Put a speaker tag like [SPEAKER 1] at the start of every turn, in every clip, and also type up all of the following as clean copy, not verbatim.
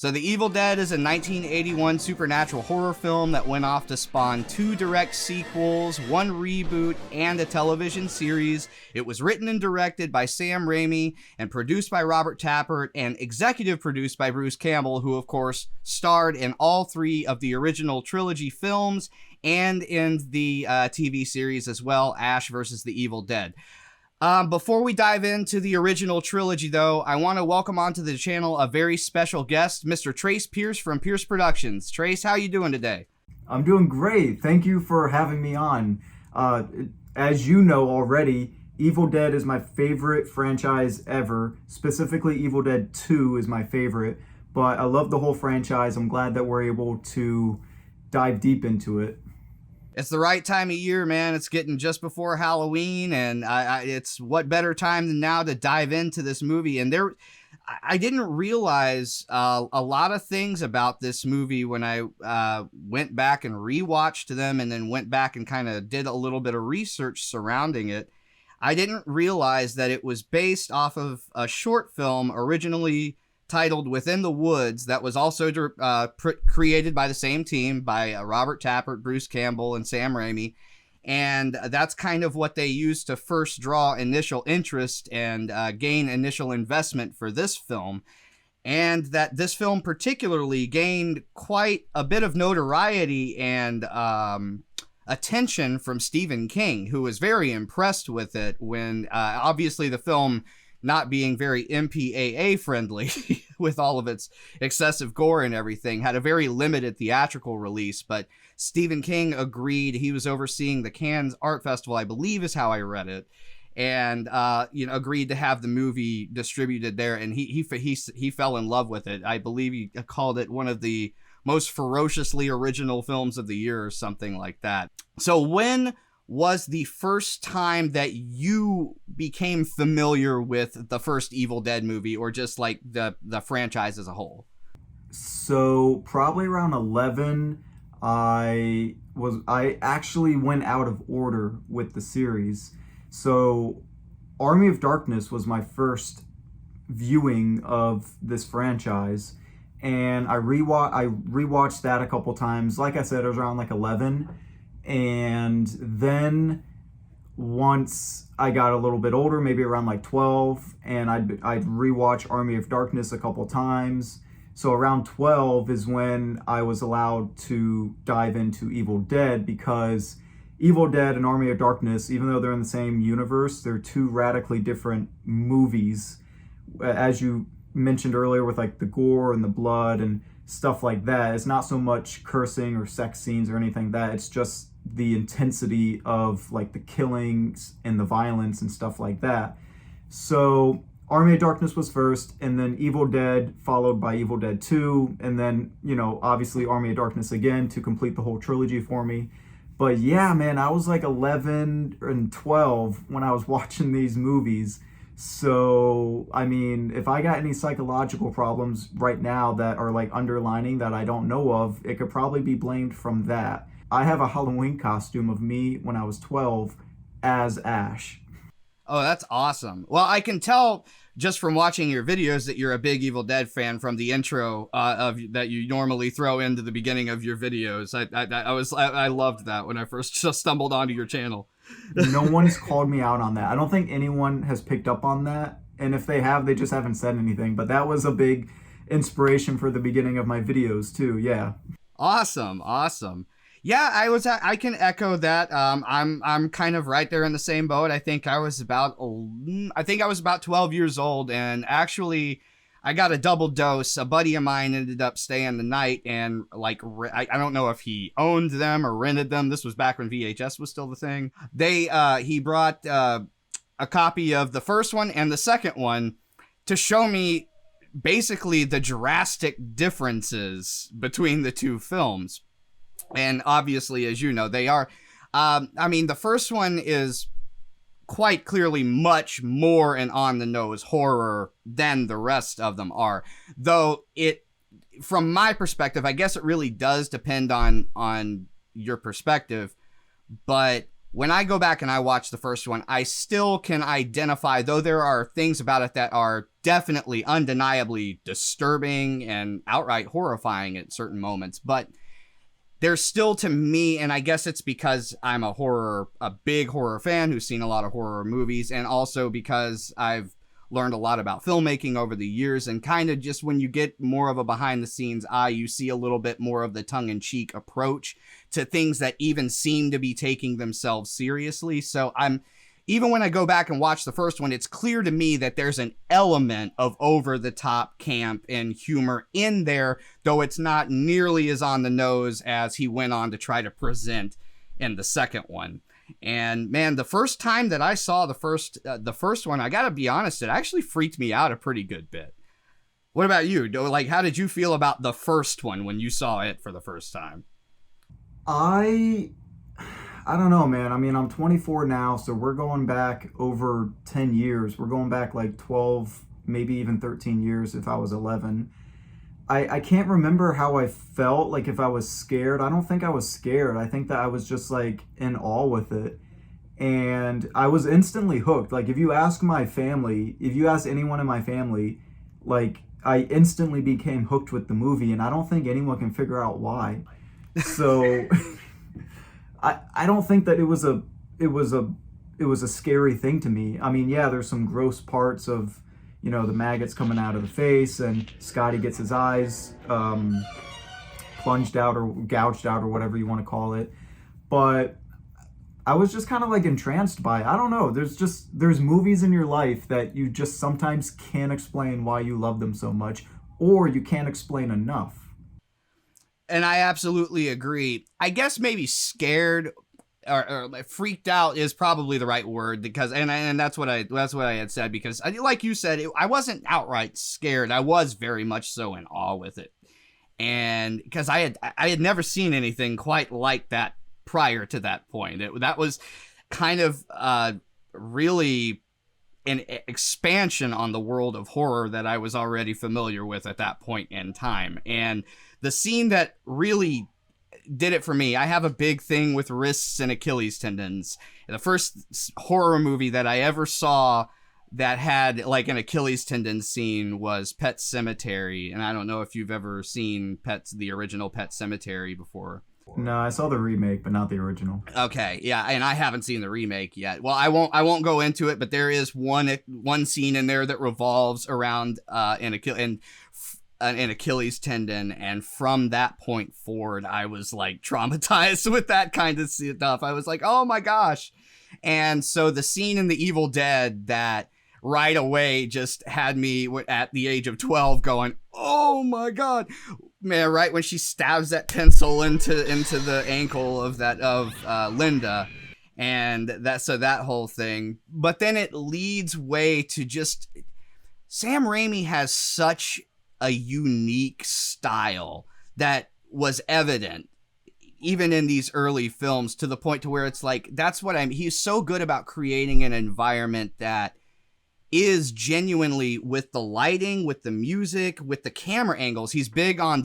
[SPEAKER 1] So The Evil Dead is a 1981 supernatural horror film that went off to spawn 2 direct sequels, 1 reboot, and a television series. It was written and directed by Sam Raimi and produced by Robert Tappert and executive produced by Bruce Campbell, who of course starred in all 3 of the original trilogy films and in the TV series as well, Ash vs. the Evil Dead. Before we dive into the original trilogy, though, I want to welcome onto the channel a very special guest, Mr. Trace Pierce from Pierce Productions. Trace, how you doing today?
[SPEAKER 2] I'm doing great. Thank you for having me on. As you know already, Evil Dead is my favorite franchise ever. Specifically, Evil Dead 2 is my favorite. But I love the whole franchise. I'm glad that we're able to dive deep into it.
[SPEAKER 1] It's the right time of year, man. It's getting just before Halloween, and it's what better time than now to dive into this movie. And I didn't realize a lot of things about this movie when I went back and rewatched them and then went back and kind of did a little bit of research surrounding it. I didn't realize that it was based off of a short film originally titled Within the Woods that was also created by the same team, by Robert Tappert, Bruce Campbell, and Sam Raimi. And that's kind of what they used to first draw initial interest and gain initial investment for this film. And that this film particularly gained quite a bit of notoriety and attention from Stephen King, who was very impressed with it when obviously the film, not being very MPAA friendly with all of its excessive gore and everything, had a very limited theatrical release. But Stephen King agreed. He was overseeing the Cannes Art Festival, I believe is how I read it, and agreed to have the movie distributed there. And he fell in love with it. I believe he called it one of the most ferociously original films of the year or something like that. So when was the first time that you became familiar with the first Evil Dead movie, or just like the franchise as a whole?
[SPEAKER 2] So probably around 11, I actually went out of order with the series. So Army of Darkness was my first viewing of this franchise, and I rewatched that a couple times. Like I said, it was around like 11. And then once I got a little bit older, maybe around like 12, and I'd rewatch Army of Darkness a couple times. So around 12 is when I was allowed to dive into Evil Dead, because Evil Dead and Army of Darkness, even though they're in the same universe, they're 2 radically different movies. As you mentioned earlier, with like the gore and the blood and stuff like that, it's not so much cursing or sex scenes or anything like that. It's just the intensity of like the killings and the violence and stuff like that. So Army of Darkness was first, and then Evil Dead followed by Evil Dead 2, and then, obviously Army of Darkness again to complete the whole trilogy for me. But yeah, man, I was like 11 and 12 when I was watching these movies. So, I mean, if I got any psychological problems right now that are like underlining that I don't know of, it could probably be blamed from that. I have a Halloween costume of me when I was 12 as Ash.
[SPEAKER 1] Oh, that's awesome. Well, I can tell just from watching your videos that you're a big Evil Dead fan from the intro that you normally throw into the beginning of your videos. I loved that when I first just stumbled onto your channel.
[SPEAKER 2] No one's called me out on that. I don't think anyone has picked up on that. And if they have, they just haven't said anything. But that was a big inspiration for the beginning of my videos too. Yeah.
[SPEAKER 1] Awesome. Yeah, I can echo that. I'm kind of right there in the same boat. I think I was about 12 years old, and actually I got a double dose. A buddy of mine ended up staying the night, and like I don't know if he owned them or rented them. This was back when VHS was still the thing. He brought a copy of the first one and the second one to show me basically the drastic differences between the 2 films. And obviously, as you know, they are, the first one is quite clearly much more an on-the-nose horror than the rest of them are. Though from my perspective, I guess it really does depend on your perspective. But when I go back and I watch the first one, I still can identify, though there are things about it that are definitely undeniably disturbing and outright horrifying at certain moments, but there's still, to me, and I guess it's because I'm a big horror fan who's seen a lot of horror movies, and also because I've learned a lot about filmmaking over the years, and kind of just when you get more of a behind the scenes eye, you see a little bit more of the tongue-in-cheek approach to things that even seem to be taking themselves seriously. So even when I go back and watch the first one, it's clear to me that there's an element of over-the-top camp and humor in there, though it's not nearly as on the nose as he went on to try to present in the second one. And man, the first time that I saw the first one, I gotta be honest, it actually freaked me out a pretty good bit. What about you? Like, how did you feel about the first one when you saw it for the first time?
[SPEAKER 2] I don't know, man. I mean, I'm 24 now, so we're going back over 10 years. We're going back like 12, maybe even 13 years if I was 11. I can't remember how I felt, like if I was scared. I don't think I was scared. I think that I was just like in awe with it. And I was instantly hooked. Like if you ask my family, if you ask anyone in my family, like I instantly became hooked with the movie, and I don't think anyone can figure out why. So I don't think that it was a scary thing to me. I mean, yeah, there's some gross parts of, you know, the maggots coming out of the face, and Scotty gets his eyes plunged out or gouged out or whatever you want to call it. But I was just kind of like entranced by it. I don't know. There's movies in your life that you just sometimes can't explain why you love them so much, or you can't explain enough.
[SPEAKER 1] And I absolutely agree. I guess maybe scared or freaked out is probably the right word, because and that's what I had said, because like you said, I wasn't outright scared. I was very much so in awe with it, and because I had never seen anything quite like that prior to that point. That was kind of really an expansion on the world of horror that I was already familiar with at that point in time. And the scene that really did it for me, I have a big thing with wrists and Achilles tendons. The first horror movie that I ever saw that had like an Achilles tendon scene was Pet Sematary. And I don't know if you've ever seen the original Pet Sematary before.
[SPEAKER 2] No, I saw the remake, but not the original.
[SPEAKER 1] Okay, yeah, and I haven't seen the remake yet. Well, I won't go into it, but there is one scene in there that revolves around an Achilles tendon, and from that point forward, I was like traumatized with that kind of stuff. I was like, oh my gosh. And so the scene in The Evil Dead that right away just had me at the age of 12 going, oh my god, man, right when she stabs that pencil into the ankle of Linda, and that whole thing. But then it leads way to just, Sam Raimi has such a unique style that was evident even in these early films, to the point to where it's like, he's so good about creating an environment that is genuinely, with the lighting, with the music, with the camera angles. He's big on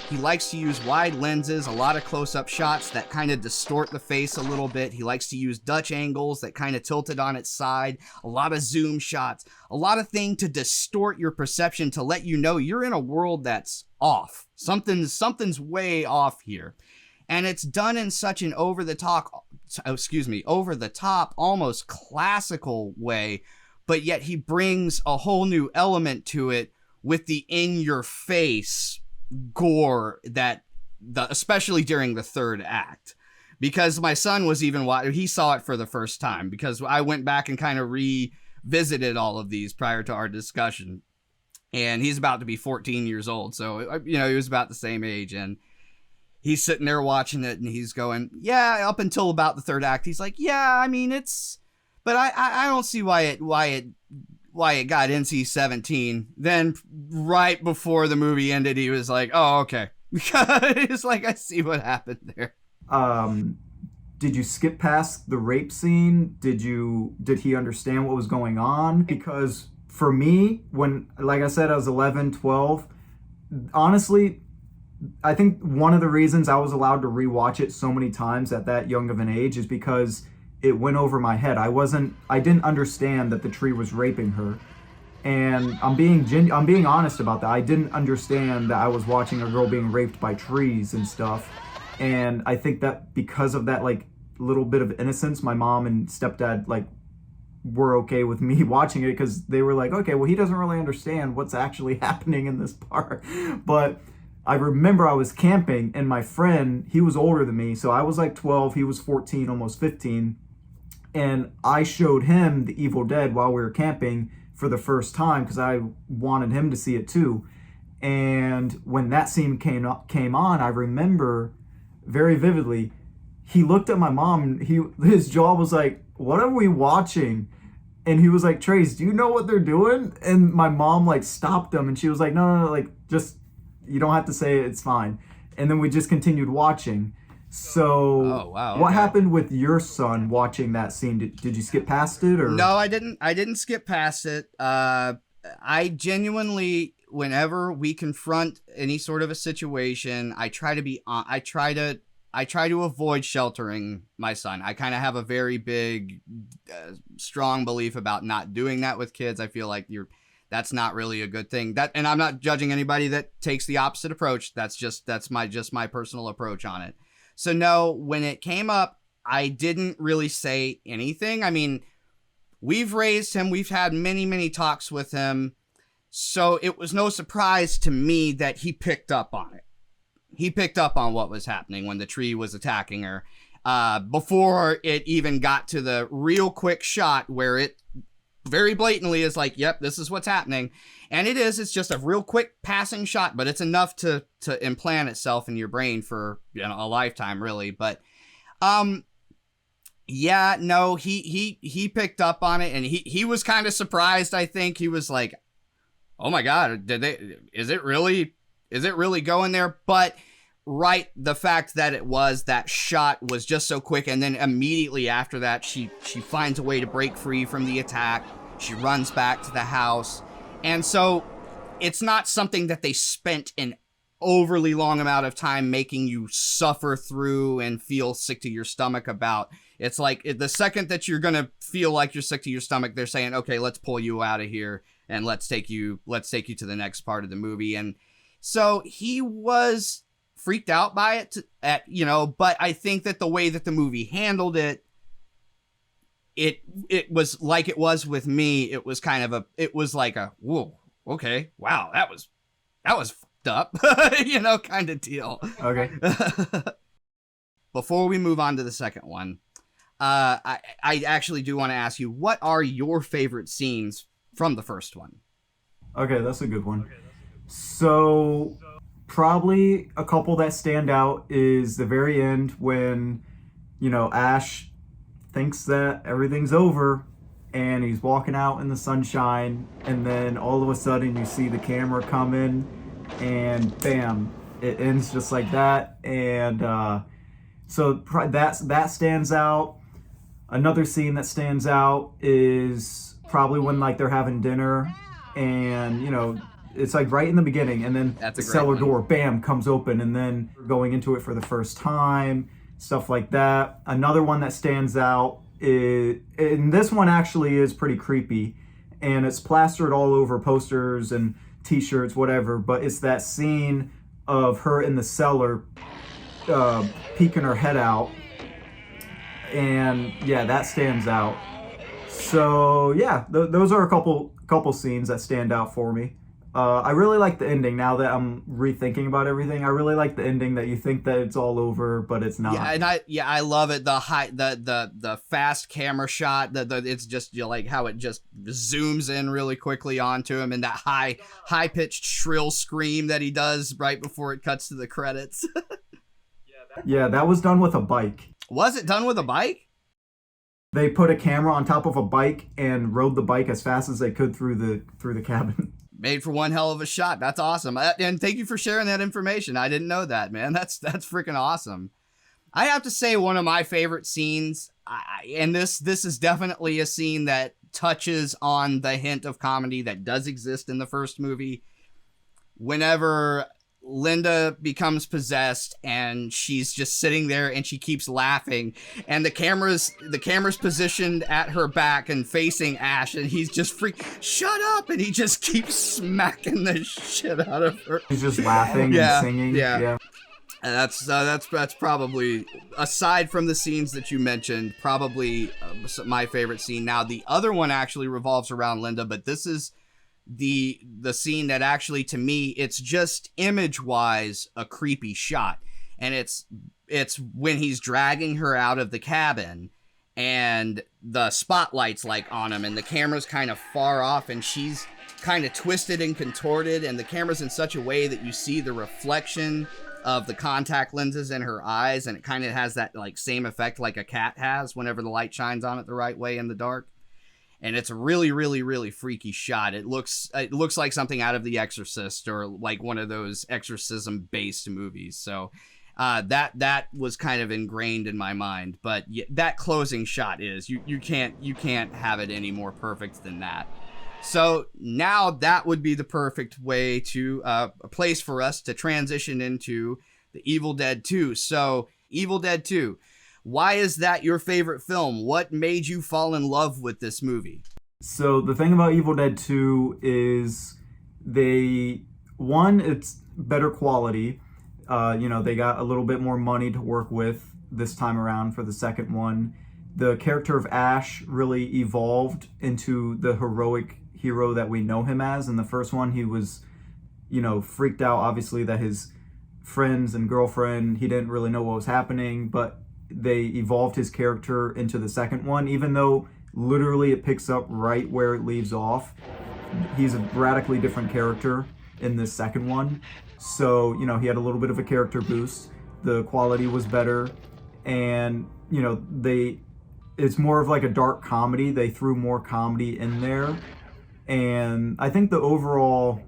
[SPEAKER 1] he likes to use wide lenses, a lot of close-up shots that kind of distort the face a little bit. He likes to use Dutch angles that kind of tilt it on its side, a lot of zoom shots, a lot of things to distort your perception, to let you know you're in a world that's off. Something's way off here. And it's done in such an over the top, almost classical way, but yet he brings a whole new element to it with the in-your-face gore especially during the third act. Because my son was he saw it for the first time, because I went back and kind of revisited all of these prior to our discussion. And he's about to be 14 years old, so, he was about the same age, and he's sitting there watching it, and he's going, yeah, up until about the third act, he's like, yeah, I mean, but I don't see why it got NC-17. Then right before the movie ended, he was like, oh, okay. It's like, I see what happened there.
[SPEAKER 2] Did you skip past the rape scene? Did he understand what was going on? Because for me, when, like I said, I was 11, 12, honestly, I think one of the reasons I was allowed to rewatch it so many times at that young of an age is because it went over my head. I didn't understand that the tree was raping her. And I'm being honest about that. I didn't understand that I was watching a girl being raped by trees and stuff. And I think that because of that like little bit of innocence, my mom and stepdad like were okay with me watching it, because they were like, okay, well, he doesn't really understand what's actually happening in this part. But I remember I was camping, and my friend, he was older than me, so I was like 12, he was 14, almost 15, and I showed him The Evil Dead while we were camping for the first time because I wanted him to see it too. And when that scene came on, I remember very vividly, he looked at my mom, and his jaw was like, what are we watching? And he was like, Trace, do you know what they're doing? And my mom like stopped him, and she was like, no, like, just, you don't have to say it, it's fine. And then we just continued watching. So
[SPEAKER 1] oh, wow,
[SPEAKER 2] what
[SPEAKER 1] okay.
[SPEAKER 2] happened with your son watching that scene? Did you skip past it, or?
[SPEAKER 1] No, I didn't skip past it. I genuinely, whenever we confront any sort of a situation, I try to avoid sheltering my son. I kind of have a very big, strong belief about not doing that with kids. I feel like that's not really a good thing. And I'm not judging anybody that takes the opposite approach. That's my personal approach on it. So no, when it came up, I didn't really say anything. I mean, we've raised him. We've had many, many talks with him. So it was no surprise to me that he picked up on it. He picked up on what was happening when the tree was attacking her, before it even got to the real quick shot where it very blatantly is like, yep, this is what's happening. And it's just a real quick passing shot, but it's enough to implant itself in your brain for, you know, a lifetime, really. But yeah, no, he picked up on it, and he was kind of surprised. I think he was like, oh my God, is it really going there? But right, the fact that that shot was just so quick, and then immediately after that, she finds a way to break free from the attack. She runs back to the house. And so it's not something that they spent an overly long amount of time making you suffer through and feel sick to your stomach about. It's like the second that you're going to feel like you're sick to your stomach, they're saying, okay, let's pull you out of here and let's take you to the next part of the movie. And so he was freaked out by it, but I think that the way that the movie handled it, it was like it was with me. It was like a, whoa, okay, wow, that was fucked up, kind of deal.
[SPEAKER 2] Okay.
[SPEAKER 1] Before we move on to the second one, I actually do want to ask you, what are your favorite scenes from the first one?
[SPEAKER 2] Okay, that's a good one. So probably a couple that stand out is the very end when, Ash thinks that everything's over and he's walking out in the sunshine, and then all of a sudden you see the camera come in and bam, it ends just like that. And so that stands out. Another scene that stands out is probably when like they're having dinner, and it's like right in the beginning, and then the cellar door bam comes open, and then going into it for the first time, stuff like that. Another one that stands out is, and this one actually is pretty creepy, and it's plastered all over posters and t-shirts, whatever, but it's that scene of her in the cellar peeking her head out. And yeah, that stands out. So yeah, those are a couple scenes that stand out for me. I really like the ending. Now that I'm rethinking about everything, I really like the ending, that you think that it's all over, but it's not.
[SPEAKER 1] Yeah, and I love it. The fast camera shot. It's just like how it just zooms in really quickly onto him, and that high pitched shrill scream that he does right before it cuts to the credits.
[SPEAKER 2] Yeah, that was done with a bike.
[SPEAKER 1] Was it done with a bike?
[SPEAKER 2] They put a camera on top of a bike and rode the bike as fast as they could through the cabin.
[SPEAKER 1] Made for one hell of a shot. That's awesome. And thank you for sharing that information. I didn't know that, man. That's freaking awesome. I have to say, one of my favorite scenes, and this is definitely a scene that touches on the hint of comedy that does exist in the first movie. Whenever Linda becomes possessed and she's just sitting there and she keeps laughing, and the camera's positioned at her back and facing Ash, and he's just shut up, and he just keeps smacking the shit out of her.
[SPEAKER 2] He's just laughing and singing.
[SPEAKER 1] Yeah. And that's probably, aside from the scenes that you mentioned, probably my favorite scene. Now, the other one actually revolves around Linda, but this is the scene that actually, to me, it's just image-wise a creepy shot. And it's when he's dragging her out of the cabin, and the spotlight's like on him, and the camera's kind of far off, and she's kind of twisted and contorted, and the camera's in such a way that you see the reflection of the contact lenses in her eyes, and it kind of has that like same effect like a cat has whenever the light shines on it the right way in the dark. And it's a really, really, really freaky shot. It looks like something out of The Exorcist, or like one of those exorcism based movies. So that was kind of ingrained in my mind. But that closing shot is, you can't have it any more perfect than that. So now that would be the perfect way to a place for us to transition into the Evil Dead 2. So Evil Dead 2, why is that your favorite film? What made you fall in love with this movie?
[SPEAKER 2] So the thing about Evil Dead 2 is it's better quality. They got a little bit more money to work with this time around for the second one. The character of Ash really evolved into the heroic hero that we know him as. In the first one, he was, freaked out, obviously, that his friends and girlfriend, he didn't really know what was happening, but they evolved his character into the second one, even though literally it picks up right where it leaves off. He's a radically different character in this second one. So, he had a little bit of a character boost. The quality was better, and, it's more of like a dark comedy. They threw more comedy in there. And I think the overall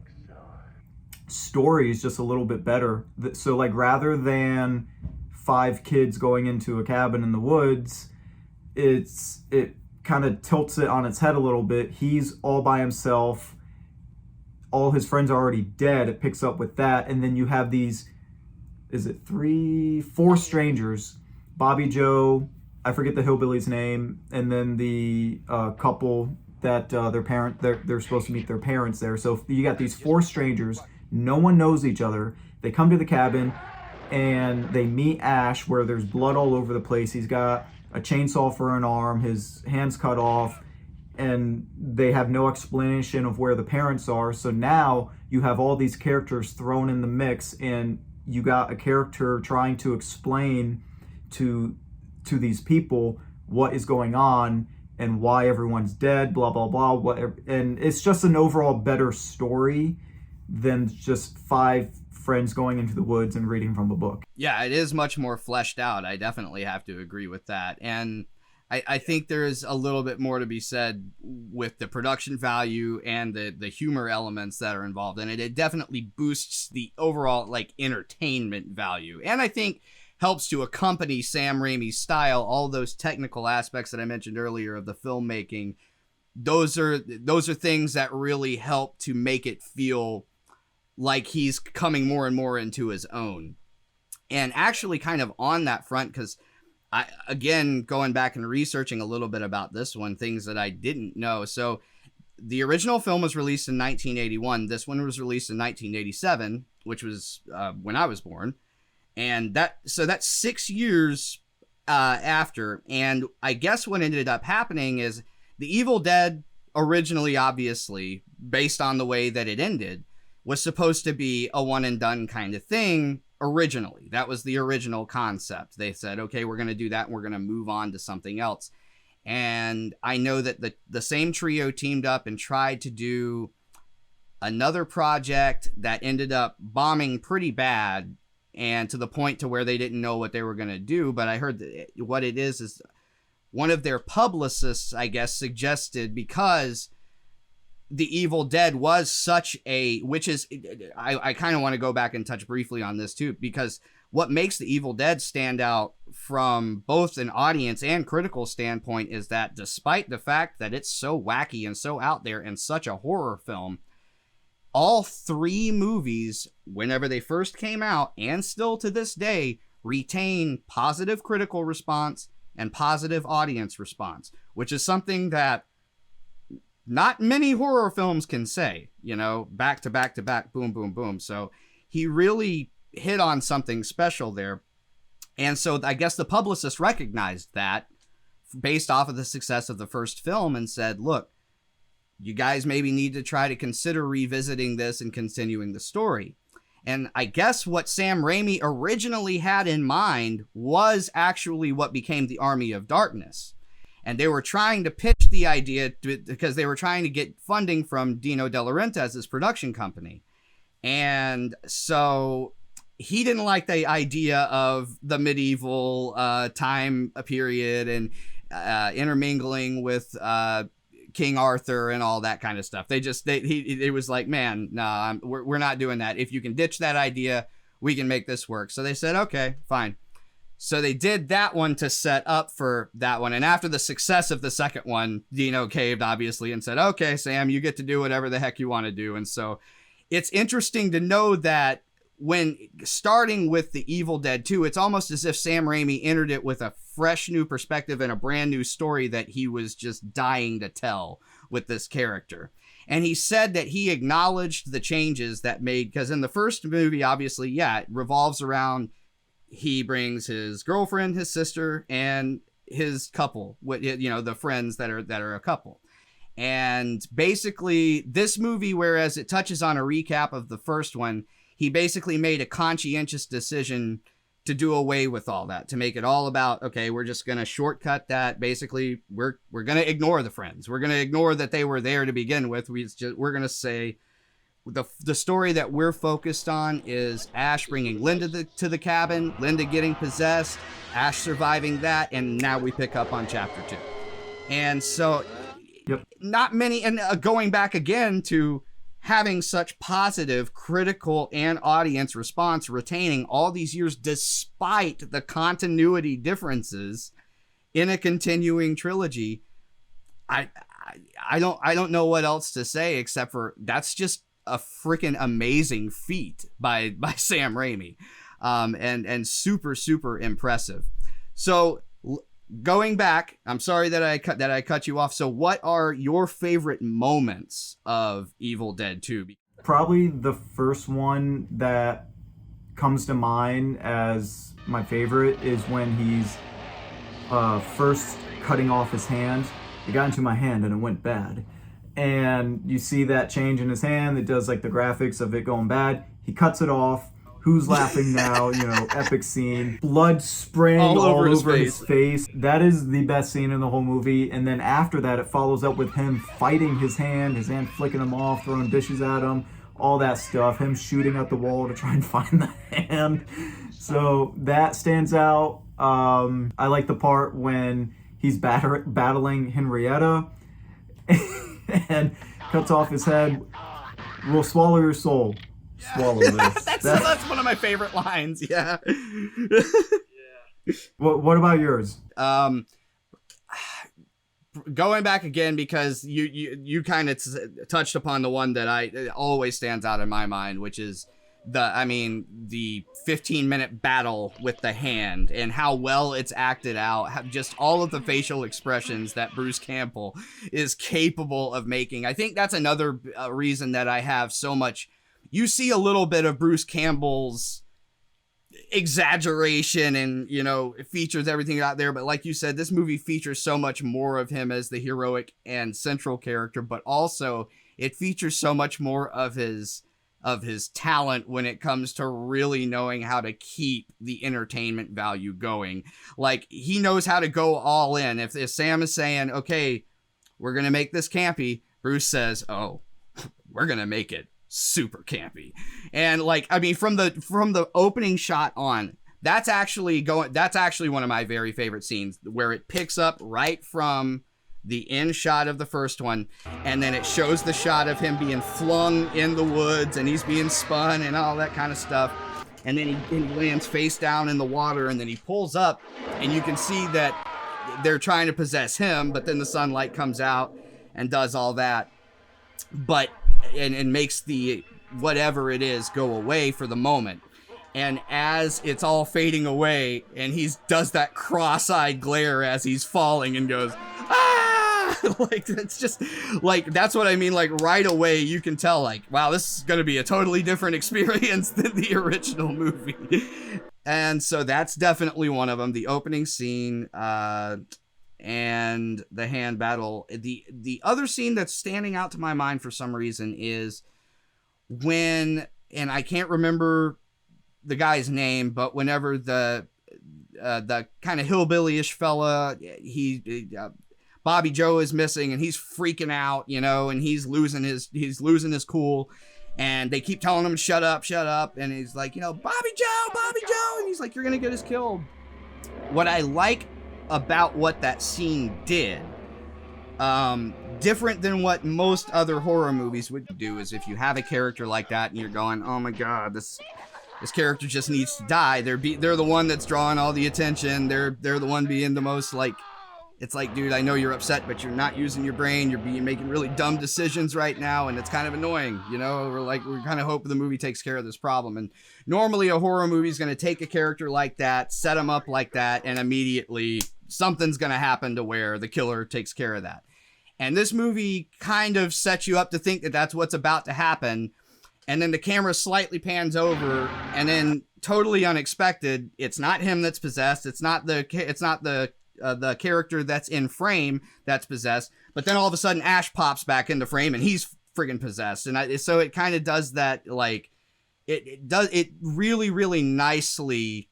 [SPEAKER 2] story is just a little bit better. So, like, rather than 5 kids going into a cabin in the woods, it kind of tilts it on its head a little bit. He's all by himself. All his friends are already dead. It picks up with that. And then you have these, 4 strangers, Bobby Joe, I forget the hillbilly's name, and then the couple that they're supposed to meet their parents there. So you got these 4 strangers, no one knows each other. They come to the cabin and they meet Ash, where there's blood all over the place. He's got a chainsaw for an arm, his hand's cut off, and they have no explanation of where the parents are. So now you have all these characters thrown in the mix, and you got a character trying to explain to these people what is going on and why everyone's dead, blah, blah, blah, whatever. And it's just an overall better story than just 5 friends going into the woods and reading from a book.
[SPEAKER 1] Yeah, it is much more fleshed out. I definitely have to agree with that. And I think there's a little bit more to be said with the production value and the humor elements that are involved in it. It definitely boosts the overall, like, entertainment value. And I think helps to accompany Sam Raimi's style, all those technical aspects that I mentioned earlier of the filmmaking. Those are things that really help to make it feel like he's coming more and more into his own. And actually, kind of on that front, because again, going back and researching a little bit about this one, things that I didn't know. So the original film was released in 1981. This one was released in 1987, which was when I was born. And that's 6 years after. And I guess what ended up happening is the Evil Dead originally, obviously, based on the way that it ended, was supposed to be a one and done kind of thing originally. That was the original concept. They said, okay, we're going to do that and we're going to move on to something else. And I know that the same trio teamed up and tried to do another project that ended up bombing pretty bad, and to the point to where they didn't know what they were going to do. But I heard that what it is one of their publicists, I guess, suggested, because The Evil Dead was such I kind of want to go back and touch briefly on this too, because what makes The Evil Dead stand out from both an audience and critical standpoint is that despite the fact that it's so wacky and so out there and such a horror film, all three movies, whenever they first came out and still to this day, retain positive critical response and positive audience response, which is something that not many horror films can say, you know, back to back to back, boom, boom, boom. So he really hit on something special there. And so I guess the publicist recognized that based off of the success of the first film and said, look, you guys maybe need to try to consider revisiting this and continuing the story. And I guess what Sam Raimi originally had in mind was actually what became the Army of Darkness. And they were trying to pitch the idea because they were trying to get funding from Dino De Laurentiis' production company. And so he didn't like the idea of the medieval time period and intermingling with King Arthur and all that kind of stuff. It was like, man, nah, we're not doing that. If you can ditch that idea, we can make this work. So they said, okay, fine. So they did that one to set up for that one. And after the success of the second one, Dino caved, obviously, and said, okay, Sam, you get to do whatever the heck you want to do. And so it's interesting to know that when starting with The Evil Dead 2, it's almost as if Sam Raimi entered it with a fresh new perspective and a brand new story that he was just dying to tell with this character. And he said that he acknowledged the changes that made, because in the first movie, obviously, yeah, it revolves around, he brings his girlfriend, his sister, and his couple, you know, the friends that are a couple. And basically this movie, whereas it touches on a recap of the first one, he basically made a conscientious decision to do away with all that, to make it all about, okay, we're just going to shortcut that. Basically, we're going to ignore the friends. We're going to ignore that they were there to begin with. We're going to say the story that we're focused on is Ash bringing Linda to the cabin, Linda getting possessed, Ash surviving that, and now we pick up on chapter 2. And so not many, and going back again to having such positive critical and audience response, retaining all these years despite the continuity differences in a continuing trilogy. I don't know what else to say except for that's just a freaking amazing feat by Sam Raimi, and super, super impressive. So going back, I'm sorry that I cut you off. So what are your favorite moments of Evil Dead 2?
[SPEAKER 2] Probably the first one that comes to mind as my favorite is when he's first cutting off his hand. It got into my hand and it went bad. And you see that change in his hand. It does like the graphics of it going bad. He cuts it off. Who's laughing now? You know, epic scene. Blood spraying all over his face. That is the best scene in the whole movie. And then after that, it follows up with him fighting his hand flicking him off, throwing dishes at him, all that stuff. Him shooting at the wall to try and find the hand. So that stands out. I like the part when he's battling Henrietta and cuts off his head. We'll swallow your soul. Swallow this.
[SPEAKER 1] That's one of my favorite lines. Yeah.
[SPEAKER 2] What about yours?
[SPEAKER 1] Going back again, because you kind of touched upon the one that it always stands out in my mind, which is the 15-minute battle with the hand and how well it's acted out. Just all of the facial expressions that Bruce Campbell is capable of making. I think that's another reason that I have so much. You see a little bit of Bruce Campbell's exaggeration and, you know, it features everything out there. But like you said, this movie features so much more of him as the heroic and central character, but also it features so much more of his talent when it comes to really knowing how to keep the entertainment value going. Like, he knows how to go all in. If Sam is saying, okay, we're going to make this campy, Bruce says, oh, we're going to make it super campy. And like, I mean, from the opening shot on, that's actually one of my very favorite scenes, where it picks up right from the end shot of the first one, and then it shows the shot of him being flung in the woods and he's being spun and all that kind of stuff, and then he lands face down in the water, and then he pulls up and you can see that they're trying to possess him, but then the sunlight comes out and does all that. But and makes the whatever it is go away for the moment. And as it's all fading away, and he does that cross-eyed glare as he's falling and goes, ah! Like, that's just, like, that's what I mean. Like, right away, you can tell, like, wow, this is going to be a totally different experience than the original movie. And so that's definitely one of them. The opening scene, and the hand battle. The other scene that's standing out to my mind for some reason is when, and I can't remember the guy's name, but whenever the kind of hillbilly-ish fella, Bobby Joe is missing, and he's freaking out, you know, and he's losing his cool, and they keep telling him shut up, and he's like, you know, Bobby Joe, and he's like, you're gonna get us killed. What I like about what that scene did, different than what most other horror movies would do, is if you have a character like that and you're going, oh my god, this character just needs to die. They're the one that's drawing all the attention. They're the one being the most, like, it's like, dude, I know you're upset, but you're not using your brain. You're making really dumb decisions right now, and it's kind of annoying. You know, we're kind of hoping the movie takes care of this problem. And normally a horror movie is going to take a character like that, set him up like that, and immediately something's going to happen to where the killer takes care of that. And this movie kind of sets you up to think that that's what's about to happen. And then the camera slightly pans over, and then totally unexpected, it's not him that's possessed. It's not the character that's in frame that's possessed. But then all of a sudden, Ash pops back into frame, and he's friggin' possessed. And so it kind of does that, like, it really, really nicely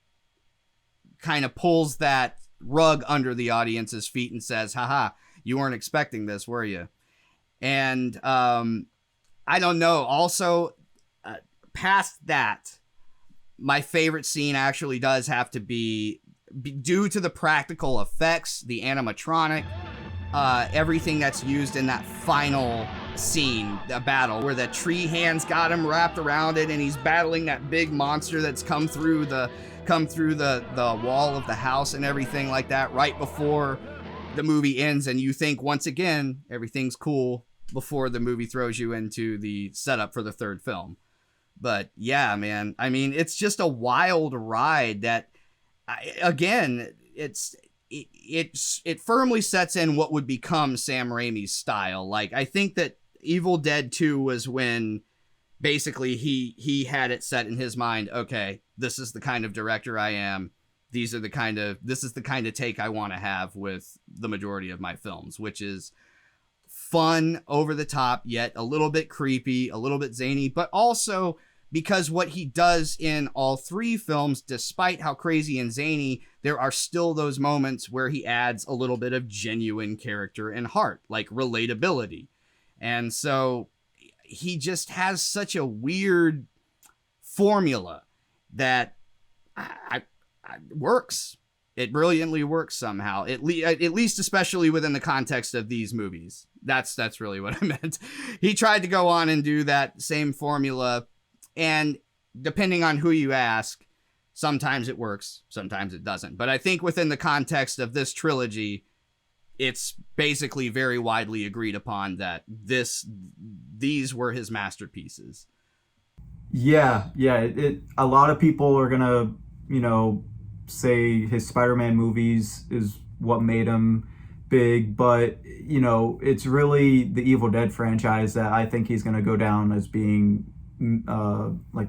[SPEAKER 1] kind of pulls that rug under the audience's feet and says, haha, you weren't expecting this, were you? And I don't know. Also, past that, my favorite scene actually does have to be due to the practical effects, the animatronic, everything that's used in that final scene, the battle, where the tree hands got him wrapped around it, and he's battling that big monster that's come through the wall of the house and everything like that right before the movie ends, and you think once again everything's cool before the movie throws you into the setup for the third film. But yeah, man, I mean, it's just a wild ride that, again, it firmly sets in what would become Sam Raimi's style. Like, I think that Evil Dead 2 was when basically he had it set in his mind, okay, this is the kind of director I am. This is the kind of take I want to have with the majority of my films, which is fun, over the top, yet a little bit creepy, a little bit zany, but also because what he does in all three films, despite how crazy and zany, there are still those moments where he adds a little bit of genuine character and heart, like relatability. And so he just has such a weird formula that works. It brilliantly works somehow, at least especially within the context of these movies. That's really what I meant. He tried to go on and do that same formula, and depending on who you ask, sometimes it works, sometimes it doesn't. But I think within the context of this trilogy, it's basically very widely agreed upon that these were his masterpieces.
[SPEAKER 2] Yeah. A lot of people are gonna, say his Spider-Man movies is what made him big, but it's really the Evil Dead franchise that I think he's gonna go down as being like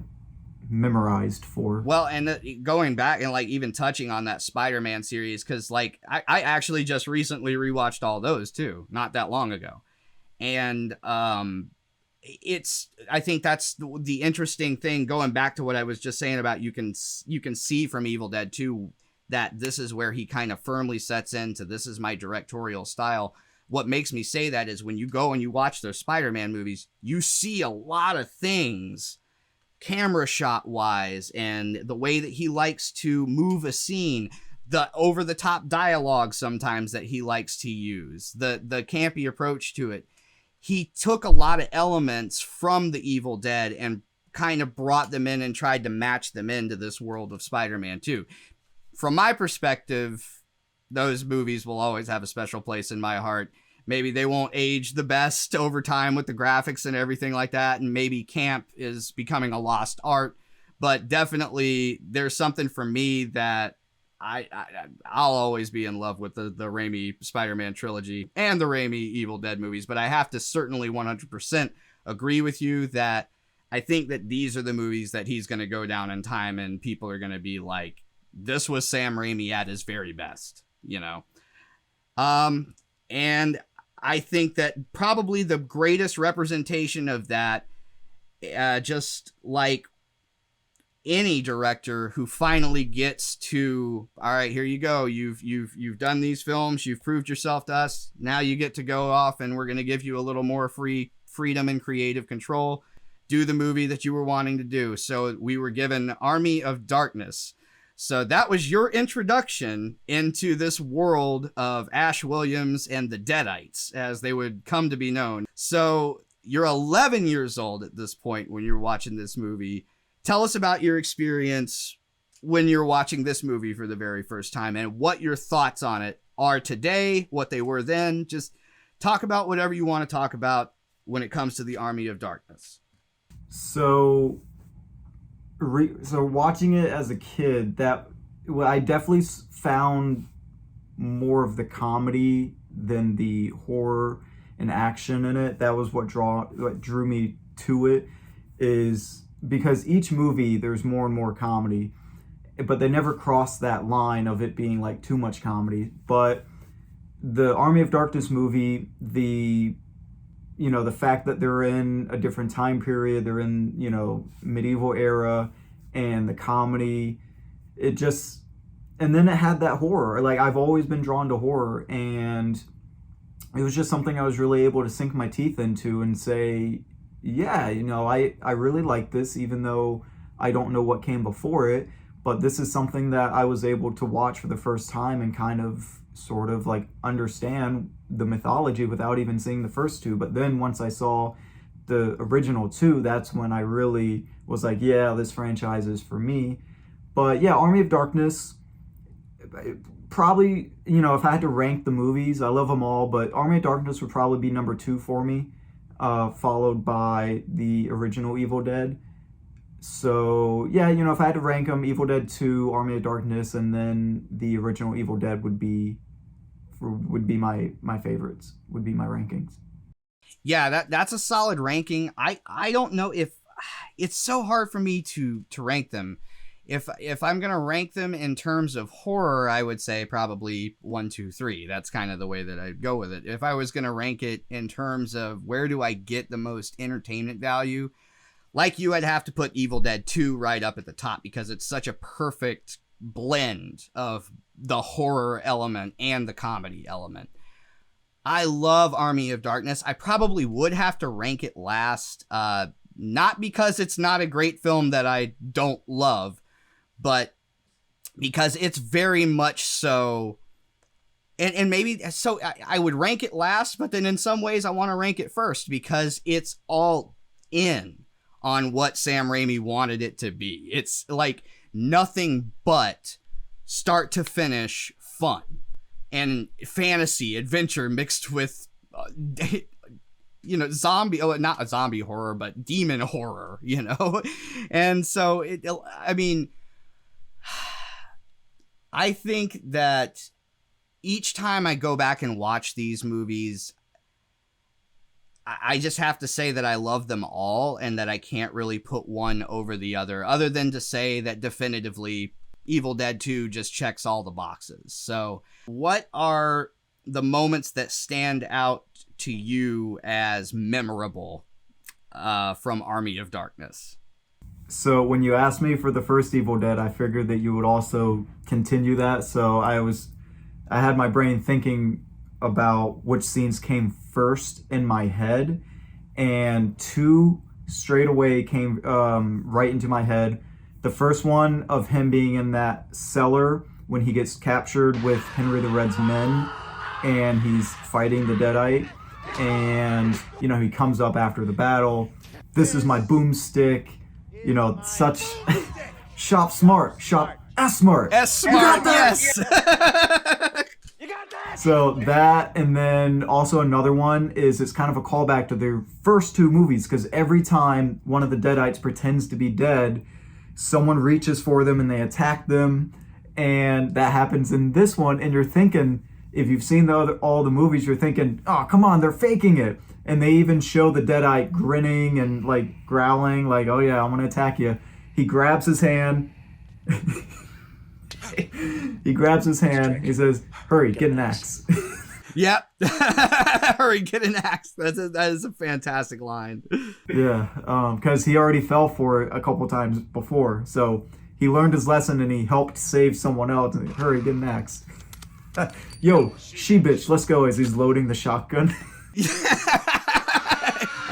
[SPEAKER 2] memorized for.
[SPEAKER 1] Well, and going back and like even touching on that Spider-Man series, because like I actually just recently rewatched all those too, not that long ago, and I think that's the interesting thing, going back to what I was just saying about you can see from Evil Dead 2 that this is where he kind of firmly sets into, this is my directorial style. What makes me say that is when you go and you watch those Spider-Man movies, you see a lot of things camera shot wise, and the way that he likes to move a scene, the over the top dialogue sometimes that he likes to use, the campy approach to it. He took a lot of elements from the Evil Dead and kind of brought them in and tried to match them into this world of Spider-Man 2. From my perspective, those movies will always have a special place in my heart, maybe they won't age the best over time with the graphics and everything like that, and maybe camp is becoming a lost art. But definitely there's something for me that I'll always be in love with the Raimi Spider-Man trilogy and the Raimi Evil Dead movies. But I have to certainly 100% agree with you that I think that these are the movies that he's going to go down in time, and people are going to be like, this was Sam Raimi at his very best, you know? And I think that probably the greatest representation of that, just like any director who finally gets to, all right, here you go. You've done these films. You've proved yourself to us. Now you get to go off, and we're going to give you a little more freedom and creative control. Do the movie that you were wanting to do. So we were given Army of Darkness. So that was your introduction into this world of Ash Williams and the Deadites, as they would come to be known. So you're 11 years old at this point when you're watching this movie. Tell us about your experience when you're watching this movie for the very first time, and what your thoughts on it are today, what they were then. Just talk about whatever you want to talk about when it comes to the Army of Darkness.
[SPEAKER 2] So watching it as a kid, that I definitely found more of the comedy than the horror and action in it. That was what drew me to it, is because each movie there's more and more comedy, but they never crossed that line of it being like too much comedy. But the Army of Darkness movie, the fact that they're in a different time period, they're in, medieval era, and the comedy, and then it had that horror. Like, I've always been drawn to horror, and it was just something I was really able to sink my teeth into and say, yeah, I really like this, even though I don't know what came before it, but this is something that I was able to watch for the first time and kind of sort of like understand the mythology without even seeing the first two. But then once I saw the original two, that's when I really was like, yeah, this franchise is for me. But yeah, Army of Darkness, probably, if I had to rank the movies, I love them all, but Army of Darkness would probably be number 2 for me, followed by the original Evil Dead. So yeah, if I had to rank them, Evil Dead 2, Army of Darkness, and then the original Evil Dead would be my favorites, would be my rankings.
[SPEAKER 1] Yeah, that's a solid ranking. I don't know if it's so hard for me to rank them. If I'm gonna rank them in terms of horror, I would say probably 1, 2, 3. That's kind of the way that I'd go with it. If I was gonna rank it in terms of where do I get the most entertainment value, like you, I'd have to put Evil Dead 2 right up at the top, because it's such a perfect blend of the horror element and the comedy element. I love Army of Darkness. I probably would have to rank it last, not because it's not a great film that I don't love, but because it's very much so, and maybe so I would rank it last, but then in some ways I want to rank it first, because it's all in on what Sam Raimi wanted it to be. It's like nothing but start to finish fun and fantasy adventure mixed with zombie, not a zombie horror, but demon horror, and so I think that each time I go back and watch these movies, I just have to say that I love them all, and that I can't really put one over the other than to say that definitively Evil Dead 2 just checks all the boxes. So what are the moments that stand out to you as memorable from Army of Darkness?
[SPEAKER 2] So when you asked me for the first Evil Dead, I figured that you would also continue that. So I had my brain thinking about which scenes came first in my head, and 2 straight away came right into my head. The first one of him being in that cellar when he gets captured with Henry the Red's men, and he's fighting the Deadite, and he comes up after the battle. This is my boomstick. Such shop smart, shop S smart.
[SPEAKER 1] S smart, yes.
[SPEAKER 3] You got that?
[SPEAKER 2] So that, and then also another one is it's kind of a callback to their first two movies, because every time one of the Deadites pretends to be dead, someone reaches for them and they attack them, and that happens in this one. And you're thinking, if you've seen all the movies, you're thinking, oh, come on, they're faking it. And they even show the Deadite grinning and like growling, like, oh yeah, I'm gonna attack you. He grabs his hand. He grabs his hand. He says, hurry, get an axe.
[SPEAKER 1] Yep. Hurry, get an axe. That is a fantastic line.
[SPEAKER 2] Yeah, because he already fell for it a couple times before. So he learned his lesson and he helped save someone else. And hurry, get an axe. Yo, she bitch, let's go, as he's loading the shotgun.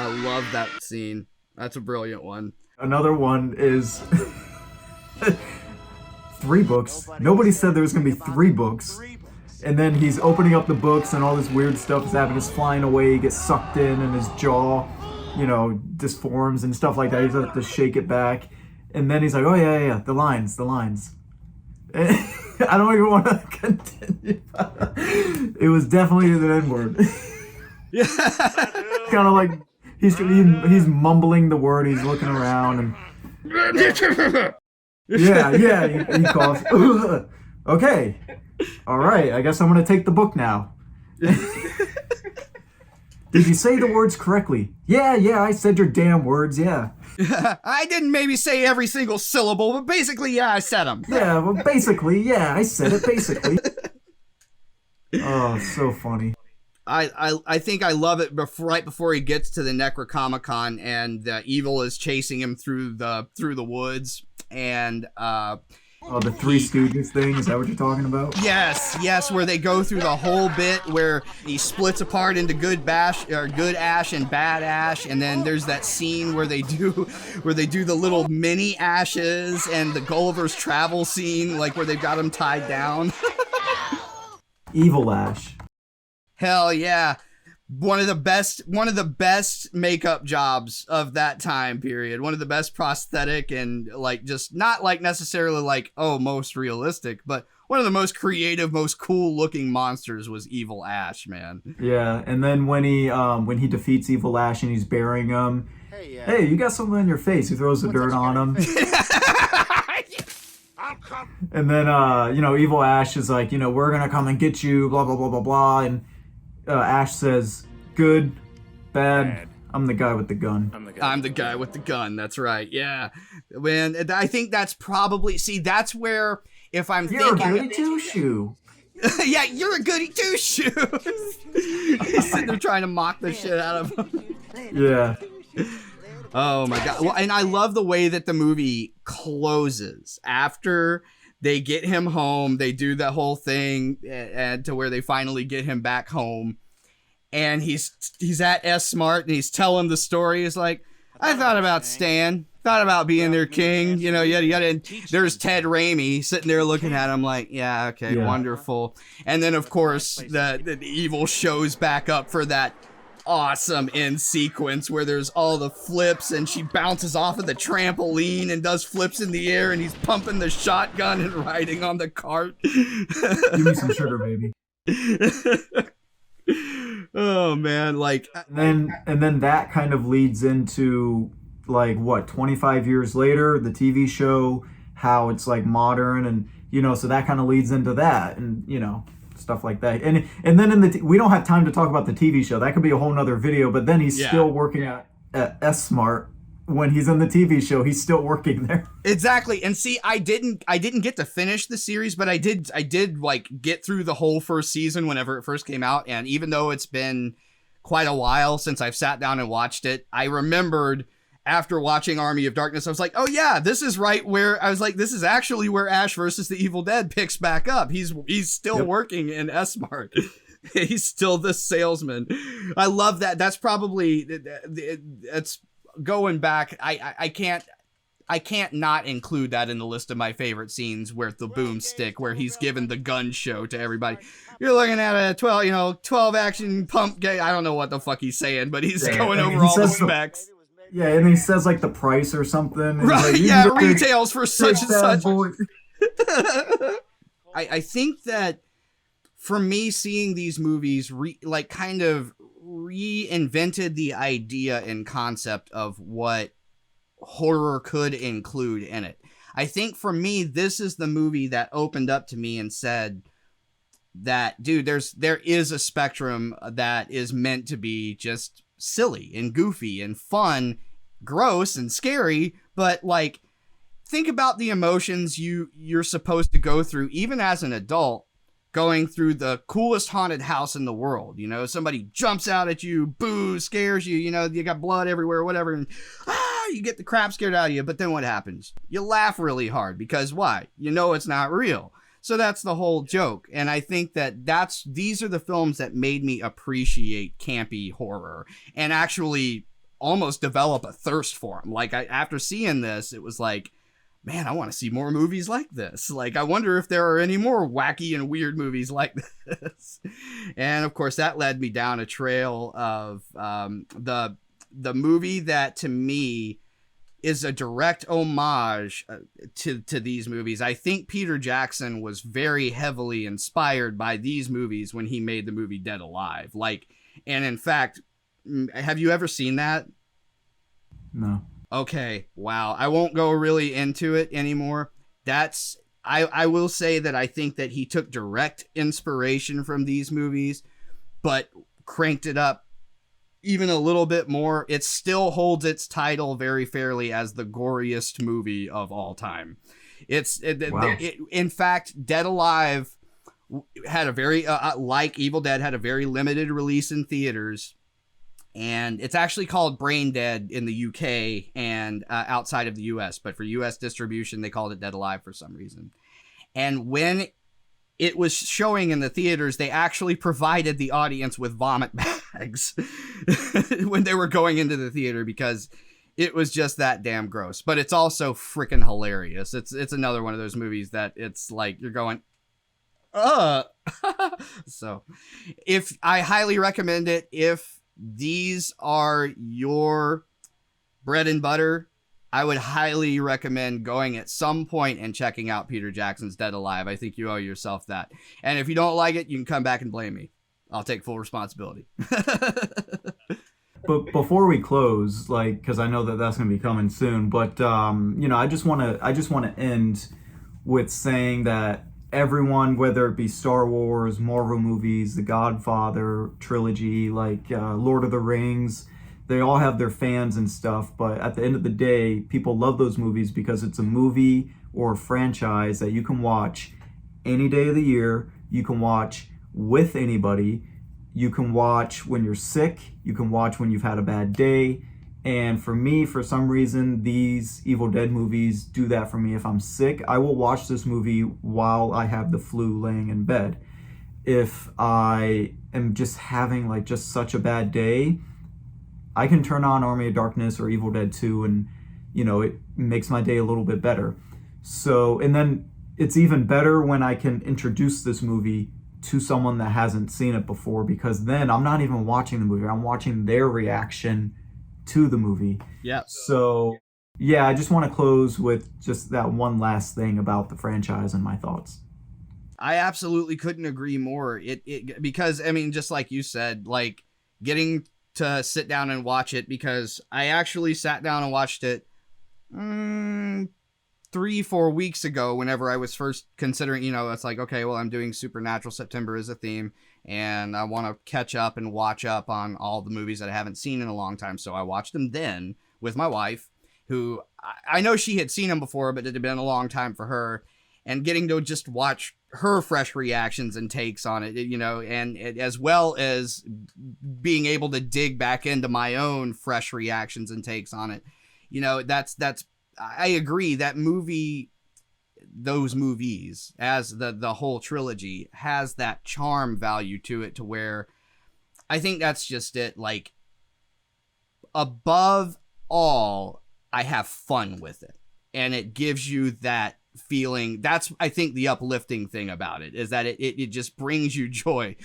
[SPEAKER 1] I love that scene. That's a brilliant one.
[SPEAKER 2] Another one is 3 books. Nobody said there was going to be 3 books. And then he's opening up the books and all this weird stuff is happening. He's flying away, he gets sucked in and his jaw, disforms and stuff like that. He has to shake it back. And then he's like, oh yeah, the lines. I don't even want to continue. It was definitely the N-word.
[SPEAKER 1] Yeah.
[SPEAKER 2] Kind of like he's mumbling the word, he's looking around and he coughs. Okay. All right, I guess I'm going to take the book now. Did you say the words correctly? Yeah, I said your damn words, yeah.
[SPEAKER 1] I didn't maybe say every single syllable, but basically, yeah, I said them.
[SPEAKER 2] Yeah, well, basically, yeah, I said it basically. Oh, so funny.
[SPEAKER 1] I think I love it right before he gets to the Necronomicon and Evil is chasing him through the woods and
[SPEAKER 2] the Three Stooges thing, is that what you're talking about?
[SPEAKER 1] Yes, where they go through the whole bit where he splits apart into good Ash and bad Ash, and then there's that scene where they do the little mini Ashes and the Gulliver's Travel scene, like where they've got him tied down.
[SPEAKER 2] Evil Ash.
[SPEAKER 1] Hell yeah. One of the best makeup jobs of that time period. One of the best prosthetic and like just not like necessarily like, oh, most realistic, but one of the most creative, most cool looking monsters was Evil Ash, man.
[SPEAKER 2] Yeah, and then when he defeats Evil Ash and he's burying him, hey, you got something on your face. He throws the dirt on him. And then Evil Ash is like, we're gonna come and get you, blah blah blah blah blah, and Ash says, good, bad, I'm the guy with the gun.
[SPEAKER 1] I'm the guy with the gun, that's right, yeah. Man, I think that's probably, that's where, if I'm
[SPEAKER 2] You're
[SPEAKER 1] thinking...
[SPEAKER 2] a goody two-shoe.
[SPEAKER 1] Yeah, you're a goody two-shoe. He's sitting there trying to mock the shit out of him.
[SPEAKER 2] Yeah.
[SPEAKER 1] Oh my god. Well, and I love the way that the movie closes. After they get him home, they do that whole thing and to where they finally get him back home. And he's at S Smart and he's telling the story. He's like, I thought about staying, thought about being their king, yada yada. And there's Ted Raimi sitting there looking at him like, yeah, okay, wonderful. And then of course the Evil shows back up for that awesome end sequence where there's all the flips and she bounces off of the trampoline and does flips in the air and he's pumping the shotgun and riding on the cart.
[SPEAKER 2] Give me some sugar, baby.
[SPEAKER 1] Oh man, like
[SPEAKER 2] and then that kind of leads into like what 25 years later, the TV show, how it's like modern and so that kind of leads into that and stuff like that. And then we don't have time to talk about the TV show. That could be a whole nother video, but then he's still working at S Smart. When he's in the TV show, he's still working there.
[SPEAKER 1] Exactly. And see, I didn't get to finish the series, but I did like get through the whole first season whenever it first came out. And even though it's been quite a while since I've sat down and watched it, I remembered after watching Army of Darkness, I was like, oh yeah, this is right where I was like, this is actually where Ash versus the Evil Dead picks back up. He's still working in S-Mart. He's still the salesman. I love that. That's probably, it's going back. I can't not include that in the list of my favorite scenes where the boomstick, where he's given the gun show to everybody. You're looking at a 12 action pump gay. I don't know what the fuck he's saying, but he's going over all the specs.
[SPEAKER 2] Yeah, and he says like the price or something.
[SPEAKER 1] Right,
[SPEAKER 2] like,
[SPEAKER 1] yeah, retails for such and such. I think that for me, seeing these movies kind of reinvented the idea and concept of what horror could include in it. I think for me, this is the movie that opened up to me and said that, dude, there is a spectrum that is meant to be just silly and goofy and fun, gross and scary, but like, think about the emotions you're supposed to go through even as an adult, going through the coolest haunted house in the world. You know, somebody jumps out at you, boo, scares you, you know, you got blood everywhere, whatever, and you get the crap scared out of you. But then what happens? You laugh really hard because why? You know it's not real. So that's the whole joke. And I think that these are the films that made me appreciate campy horror and actually almost develop a thirst for them. Like, after seeing this, it was like, man, I want to see more movies like this. Like, I wonder if there are any more wacky and weird movies like this. And of course, that led me down a trail of the movie that to me is a direct homage to these movies. I think Peter Jackson was very heavily inspired by these movies when he made the movie Dead Alive. Like, and in fact, have you ever seen that?
[SPEAKER 2] No.
[SPEAKER 1] Okay, wow. I won't go really into it anymore. I will say that I think that he took direct inspiration from these movies, but cranked it up even a little bit more. It still holds its title very fairly as the goriest movie of all time.
[SPEAKER 2] Wow.
[SPEAKER 1] In fact, Dead Alive had a very, like Evil Dead, had a very limited release in theaters. And it's actually called Brain Dead in the UK and outside of the US. But for US distribution, they called it Dead Alive for some reason. And when it was showing in the theaters, they actually provided the audience with vomit bags when they were going into the theater because it was just that damn gross. But it's also freaking hilarious. It's another one of those movies that it's like you're going, So if I highly recommend it, if these are your bread and butter, I would highly recommend going at some point and checking out Peter Jackson's Dead Alive. I think you owe yourself that. And if you don't like it, you can come back and blame me. I'll take full responsibility.
[SPEAKER 2] But before we close, like, because I know that that's going to be coming soon, but I just want to end with saying that everyone, whether it be Star Wars, Marvel movies, The Godfather trilogy, like Lord of the Rings, they all have their fans and stuff. But at the end of the day, people love those movies because it's a movie or a franchise that you can watch any day of the year. You can watch with anybody. You can watch when you're sick. You can watch when you've had a bad day. And for me, for some reason, these Evil Dead movies do that for me. If I'm sick, I will watch this movie while I have the flu laying in bed. If I am just having like just such a bad day, I can turn on Army of Darkness or Evil Dead 2 and, it makes my day a little bit better. So, and then it's even better when I can introduce this movie to someone that hasn't seen it before, because then I'm not even watching the movie. I'm watching their reaction to the movie.
[SPEAKER 1] Yeah.
[SPEAKER 2] So, yeah, I just want to close with just that one last thing about the franchise and my thoughts.
[SPEAKER 1] I absolutely couldn't agree more. Because I mean, just like you said, like getting to sit down and watch it, because I actually sat down and watched it 3-4 weeks ago whenever I was first considering, it's like, okay, well, I'm doing Supernatural September as a theme and I want to catch up and watch up on all the movies that I haven't seen in a long time. So I watched them then with my wife, who I know she had seen them before, but it had been a long time for her, and getting to just watch her fresh reactions and takes on it, and as well as being able to dig back into my own fresh reactions and takes on it. That's I agree that those movies, as the whole trilogy, has that charm value to it, to where I think that's just it. Like, above all, I have fun with it, and it gives you that feeling. That's, I think, the uplifting thing about it, is that it just brings you joy,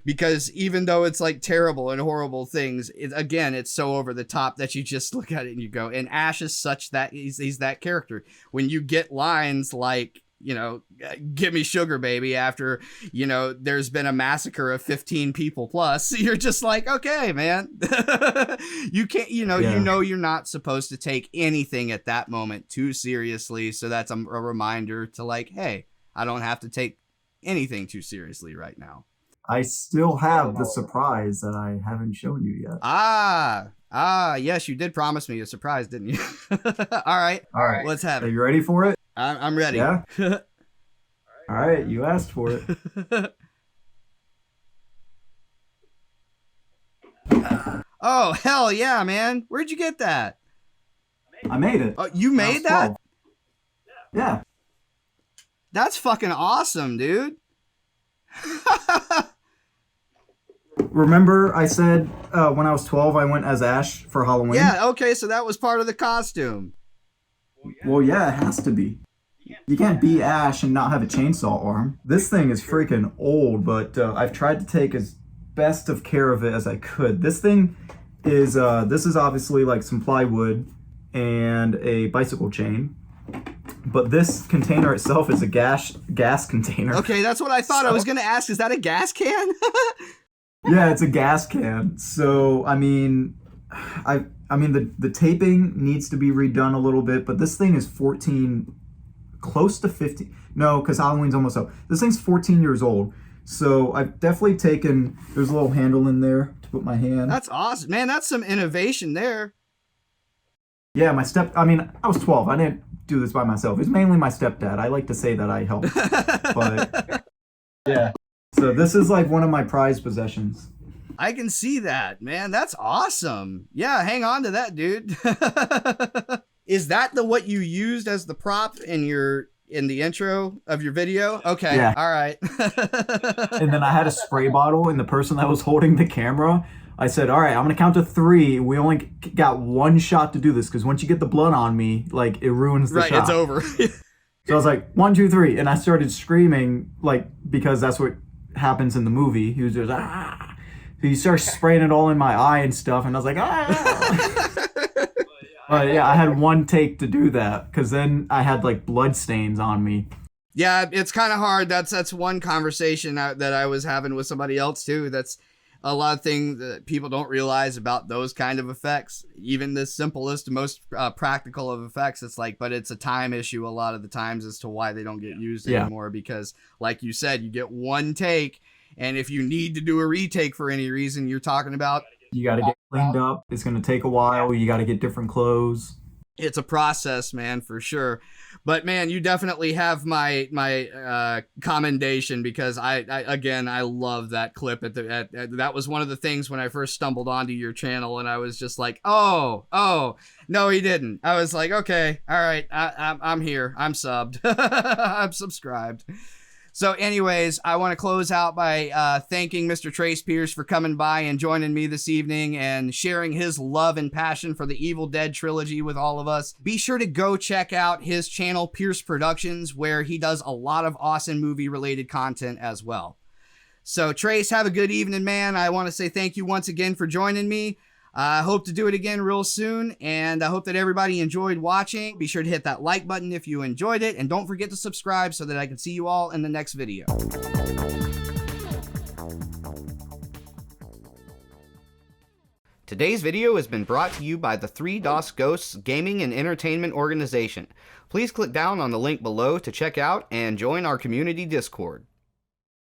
[SPEAKER 1] because even though it's like terrible and horrible things, it's so over the top that you just look at it and you go, and Ash is such that he's that character. When you get lines like, give me sugar baby after, there's been a massacre of 15 people plus. You're just like, okay, man. You can't, you're not supposed to take anything at that moment too seriously. So that's a reminder to like, hey, I don't have to take anything too seriously right now.
[SPEAKER 2] I still have the surprise that I haven't shown you yet.
[SPEAKER 1] Yes, you did promise me a surprise, didn't you? All right. Let's have it.
[SPEAKER 2] Are you ready for it?
[SPEAKER 1] I'm ready.
[SPEAKER 2] Yeah. All right, you asked for it.
[SPEAKER 1] Oh, hell yeah, man. Where'd you get that?
[SPEAKER 2] I made it.
[SPEAKER 1] Oh, you made that?
[SPEAKER 2] 12. Yeah.
[SPEAKER 1] That's fucking awesome, dude.
[SPEAKER 2] Remember I said when I was 12 I went as Ash for Halloween?
[SPEAKER 1] Yeah, okay, so that was part of the costume.
[SPEAKER 2] Well, yeah, it has to be. You can't be Ash and not have a chainsaw arm. This thing is freaking old, but I've tried to take as best of care of it as I could. This thing is, this is obviously like some plywood and a bicycle chain. But this container itself is a gas container.
[SPEAKER 1] Okay, that's what I thought. I was going to ask, is that a gas can?
[SPEAKER 2] Yeah, it's a gas can. So, I mean, the taping needs to be redone a little bit, but this thing is 14, close to 15. No, because Halloween's almost up. This thing's 14 years old. So I've definitely taken, there's a little handle in there to put my hand.
[SPEAKER 1] That's awesome. Man, that's some innovation there.
[SPEAKER 2] Yeah, I was 12. I didn't do this by myself. It's mainly my stepdad. I like to say that I helped. But yeah. So this is like one of my prized possessions.
[SPEAKER 1] I can see that, man. That's awesome. Yeah, hang on to that, dude. Is that what you used as the prop in the intro of your video? Okay.
[SPEAKER 2] Yeah.
[SPEAKER 1] All right.
[SPEAKER 2] And then I had a spray bottle, and the person that was holding the camera, I said, all right, I'm going to count to 3. We only got one shot to do this, because once you get the blood on me, like, it ruins the shot.
[SPEAKER 1] Right, it's over.
[SPEAKER 2] So I was like, 1, 2, 3. And I started screaming, like, because that's what happens in the movie. He was just, ah. So he started spraying it all in my eye and stuff, and I was like, ah. But yeah, I had one take to do that, because then I had, like, blood stains on me.
[SPEAKER 1] Yeah, it's kind of hard. That's one conversation that I was having with somebody else, too. That's a lot of things that people don't realize about those kind of effects. Even the simplest, most practical of effects, it's like, but it's a time issue a lot of the times as to why they don't get used anymore. Because, like you said, you get one take, and if you need to do a retake for any reason, you're talking about...
[SPEAKER 2] You got to get cleaned up. It's going to take a while. You got to get different clothes.
[SPEAKER 1] It's a process, man, for sure. But man, you definitely have my commendation, because I love that clip that was one of the things when I first stumbled onto your channel, and I was just like, oh no, he didn't. I was like, okay, all right, I'm here, I'm subbed, I'm subscribed. So anyways, I want to close out by thanking Mr. Trace Pierce for coming by and joining me this evening and sharing his love and passion for the Evil Dead trilogy with all of us. Be sure to go check out his channel, Pierce Productions, where he does a lot of awesome movie-related content as well. So Trace, have a good evening, man. I want to say thank you once again for joining me. I hope to do it again real soon, and I hope that everybody enjoyed watching. Be sure to hit that like button if you enjoyed it, and don't forget to subscribe so that I can see you all in the next video. Today's video has been brought to you by the 3 DOS Ghosts Gaming and Entertainment Organization. Please click down on the link below to check out and join our community Discord.